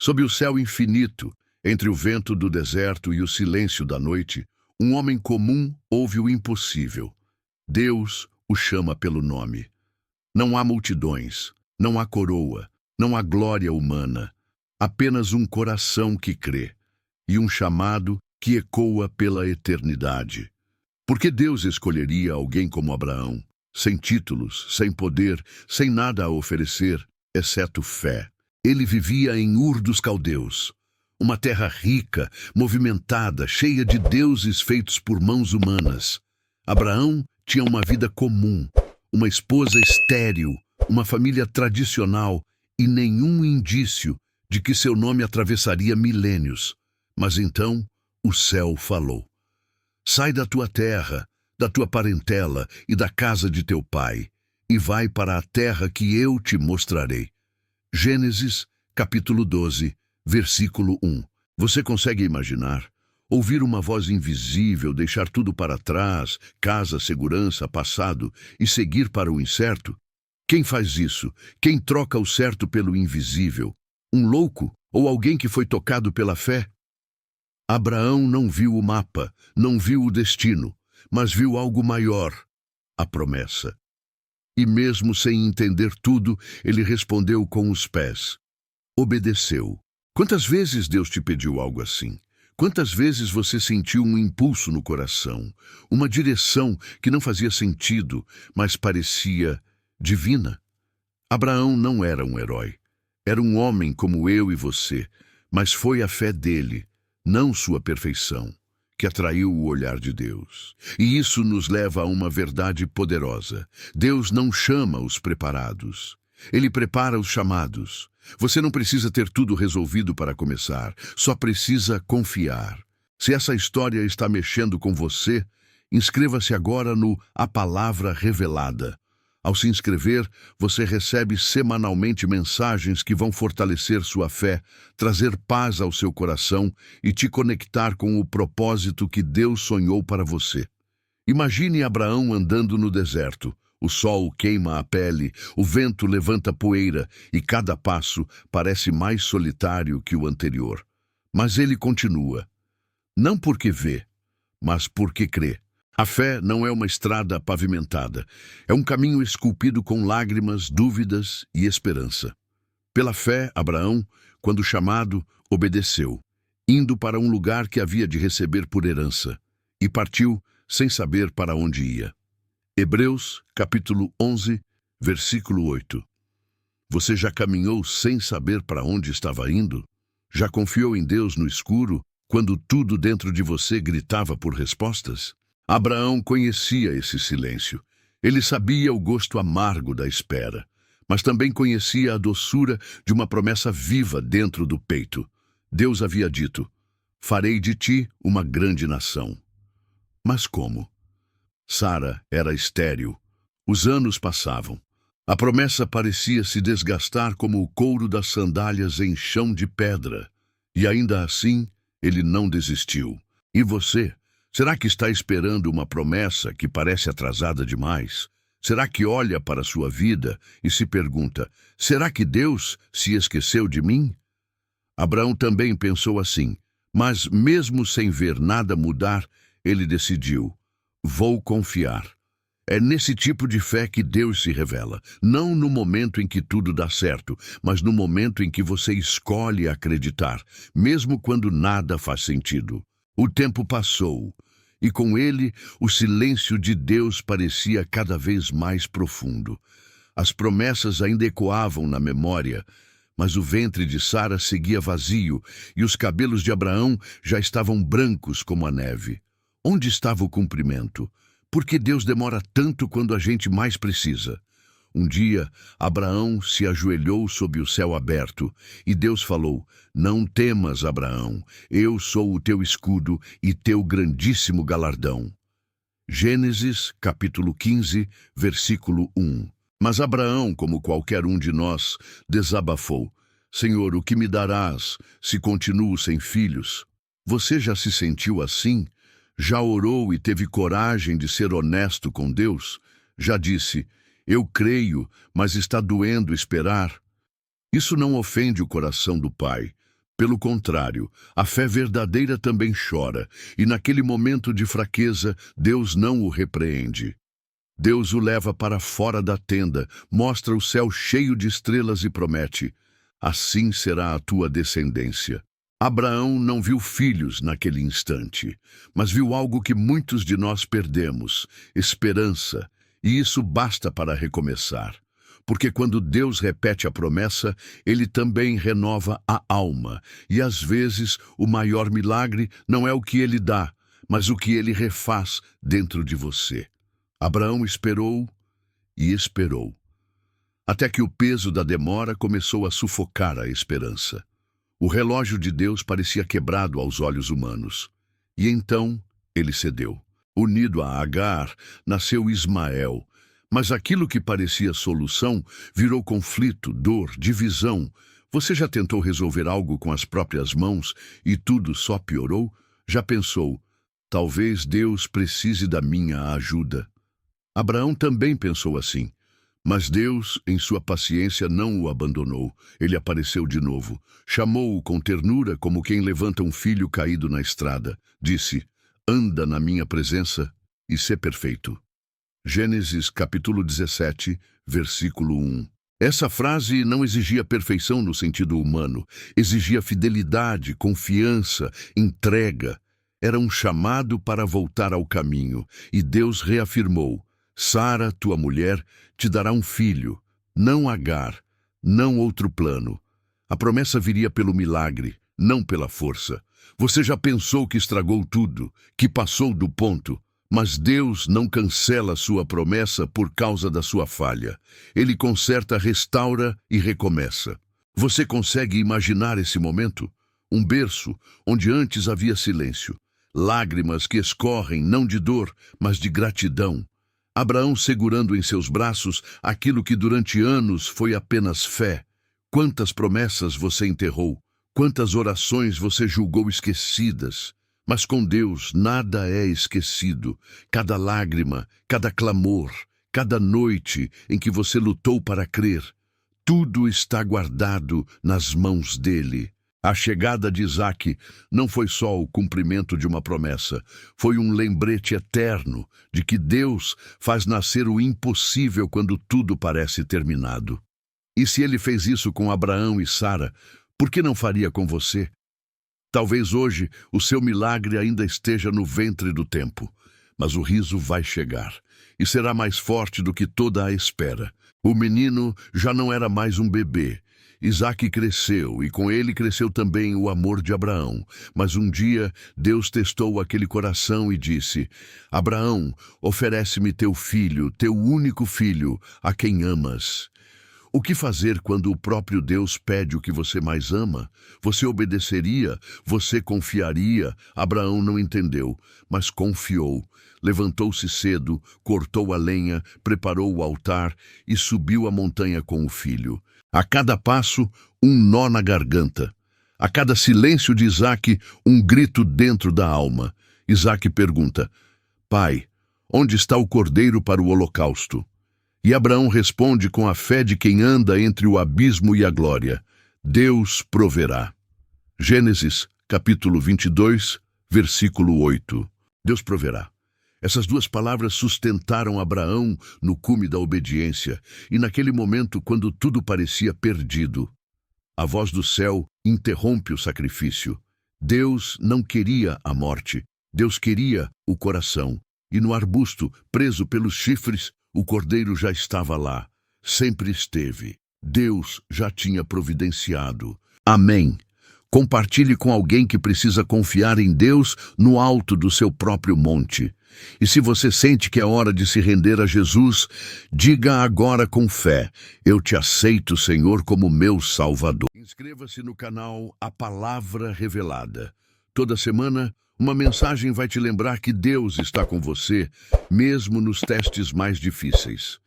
Sob o céu infinito, entre o vento do deserto e o silêncio da noite, um homem comum ouve o impossível. Deus o chama pelo nome. Não há multidões, não há coroa, não há glória humana, apenas um coração que crê e um chamado que ecoa pela eternidade. Por que Deus escolheria alguém como Abraão, sem títulos, sem poder, sem nada a oferecer, exceto fé? Ele vivia em Ur dos Caldeus, uma terra rica, movimentada, cheia de deuses feitos por mãos humanas. Abraão tinha uma vida comum, uma esposa estéril, uma família tradicional e nenhum indício de que seu nome atravessaria milênios. Mas então o céu falou: sai da tua terra, da tua parentela e da casa de teu pai, e vai para a terra que eu te mostrarei. Gênesis, capítulo 12, versículo 1. Você consegue imaginar? Ouvir uma voz invisível, deixar tudo para trás, casa, segurança, passado, e seguir para o incerto? Quem faz isso? Quem troca o certo pelo invisível? Um louco ou alguém que foi tocado pela fé? Abraão não viu o mapa, não viu o destino, mas viu algo maior, a promessa. E mesmo sem entender tudo, ele respondeu com os pés. Obedeceu. Quantas vezes Deus te pediu algo assim? Quantas vezes você sentiu um impulso no coração, uma direção que não fazia sentido, mas parecia divina? Abraão não era um herói. Era um homem como eu e você, mas foi a fé dele, não sua perfeição, que atraiu o olhar de Deus. E isso nos leva a uma verdade poderosa. Deus não chama os preparados. Ele prepara os chamados. Você não precisa ter tudo resolvido para começar, só precisa confiar. Se essa história está mexendo com você, inscreva-se agora no A Palavra Revelada. Ao se inscrever, você recebe semanalmente mensagens que vão fortalecer sua fé, trazer paz ao seu coração e te conectar com o propósito que Deus sonhou para você. Imagine Abraão andando no deserto. O sol queima a pele, o vento levanta poeira e cada passo parece mais solitário que o anterior. Mas ele continua. Não porque vê, mas porque crê. A fé não é uma estrada pavimentada. É um caminho esculpido com lágrimas, dúvidas e esperança. Pela fé, Abraão, quando chamado, obedeceu, indo para um lugar que havia de receber por herança, e partiu sem saber para onde ia. Hebreus, capítulo 11, versículo 8. Você já caminhou sem saber para onde estava indo? Já confiou em Deus no escuro, quando tudo dentro de você gritava por respostas? Abraão conhecia esse silêncio. Ele sabia o gosto amargo da espera, mas também conhecia a doçura de uma promessa viva dentro do peito. Deus havia dito: farei de ti uma grande nação. Mas como? Sara era estéril. Os anos passavam. A promessa parecia se desgastar como o couro das sandálias em chão de pedra. E ainda assim, ele não desistiu. E você? Será que está esperando uma promessa que parece atrasada demais? Será que olha para a sua vida e se pergunta: será que Deus se esqueceu de mim? Abraão também pensou assim, mas mesmo sem ver nada mudar, ele decidiu: vou confiar. É nesse tipo de fé que Deus se revela, não no momento em que tudo dá certo, mas no momento em que você escolhe acreditar, mesmo quando nada faz sentido. O tempo passou, e com ele o silêncio de Deus parecia cada vez mais profundo. As promessas ainda ecoavam na memória, mas o ventre de Sara seguia vazio, e os cabelos de Abraão já estavam brancos como a neve. Onde estava o cumprimento? Por que Deus demora tanto quando a gente mais precisa? Um dia, Abraão se ajoelhou sob o céu aberto, e Deus falou: não temas, Abraão, eu sou o teu escudo e teu grandíssimo galardão. Gênesis, capítulo 15, versículo 1. Mas Abraão, como qualquer um de nós, desabafou: Senhor, o que me darás se continuo sem filhos? Você já se sentiu assim? Já orou e teve coragem de ser honesto com Deus? Já disse: eu creio, mas está doendo esperar? Isso não ofende o coração do Pai, Pelo contrário, a fé verdadeira também chora, e naquele momento de fraqueza, Deus não o repreende. Deus o leva para fora da tenda, mostra o céu cheio de estrelas e promete: assim será a tua descendência. Abraão não viu filhos naquele instante, mas viu algo que muitos de nós perdemos: esperança, e isso basta para recomeçar. Porque quando Deus repete a promessa, Ele também renova a alma, e às vezes o maior milagre não é o que Ele dá, mas o que Ele refaz dentro de você. Abraão esperou e esperou, até que o peso da demora começou a sufocar a esperança. O relógio de Deus parecia quebrado aos olhos humanos. E então ele cedeu. Unido a Agar, nasceu Ismael. Mas aquilo que parecia solução virou conflito, dor, divisão. Você já tentou resolver algo com as próprias mãos e tudo só piorou? Já pensou: talvez Deus precise da minha ajuda? Abraão também pensou assim. Mas Deus, em sua paciência, não o abandonou. Ele apareceu de novo. Chamou-o com ternura, como quem levanta um filho caído na estrada. Disse: anda na minha presença e sê perfeito. Gênesis capítulo 17, versículo 1. Essa frase não exigia perfeição no sentido humano. Exigia fidelidade, confiança, entrega. Era um chamado para voltar ao caminho. E Deus reafirmou: Sara, tua mulher, te dará um filho, não Agar, não outro plano. A promessa viria pelo milagre, não pela força. Você já pensou que estragou tudo, que passou do ponto? Mas Deus não cancela sua promessa por causa da sua falha. Ele conserta, restaura e recomeça. Você consegue imaginar esse momento? Um berço onde antes havia silêncio. Lágrimas que escorrem não de dor, mas de gratidão. Abraão segurando em seus braços aquilo que durante anos foi apenas fé. Quantas promessas você enterrou? Quantas orações você julgou esquecidas? Mas com Deus nada é esquecido. Cada lágrima, cada clamor, cada noite em que você lutou para crer, tudo está guardado nas mãos dele. A chegada de Isaque não foi só o cumprimento de uma promessa, foi um lembrete eterno de que Deus faz nascer o impossível quando tudo parece terminado. E se ele fez isso com Abraão e Sara, por que não faria com você? Talvez hoje o seu milagre ainda esteja no ventre do tempo, mas o riso vai chegar e será mais forte do que toda a espera. O menino já não era mais um bebê. Isaque cresceu, e com ele cresceu também o amor de Abraão. Mas um dia Deus testou aquele coração e disse: Abraão, oferece-me teu filho, teu único filho, a quem amas. O que fazer quando o próprio Deus pede o que você mais ama? Você obedeceria? Você confiaria? Abraão não entendeu, mas confiou. Levantou-se cedo, cortou a lenha, preparou o altar e subiu a montanha com o filho. A cada passo, um nó na garganta. A cada silêncio de Isaque, um grito dentro da alma. Isaque pergunta: Pai, onde está o cordeiro para o holocausto? E Abraão responde com a fé de quem anda entre o abismo e a glória: Deus proverá. Gênesis, capítulo 22, versículo 8. Deus proverá. Essas duas palavras sustentaram Abraão no cume da obediência, e naquele momento, quando tudo parecia perdido, a voz do céu interrompe o sacrifício. Deus não queria a morte, Deus queria o coração. E no arbusto, preso pelos chifres, o cordeiro já estava lá. Sempre esteve. Deus já tinha providenciado. Amém. Compartilhe com alguém que precisa confiar em Deus no alto do seu próprio monte. E se você sente que é hora de se render a Jesus, diga agora com fé: eu te aceito, Senhor, como meu Salvador. Inscreva-se no canal A Palavra Revelada. Toda semana, uma mensagem vai te lembrar que Deus está com você, mesmo nos testes mais difíceis.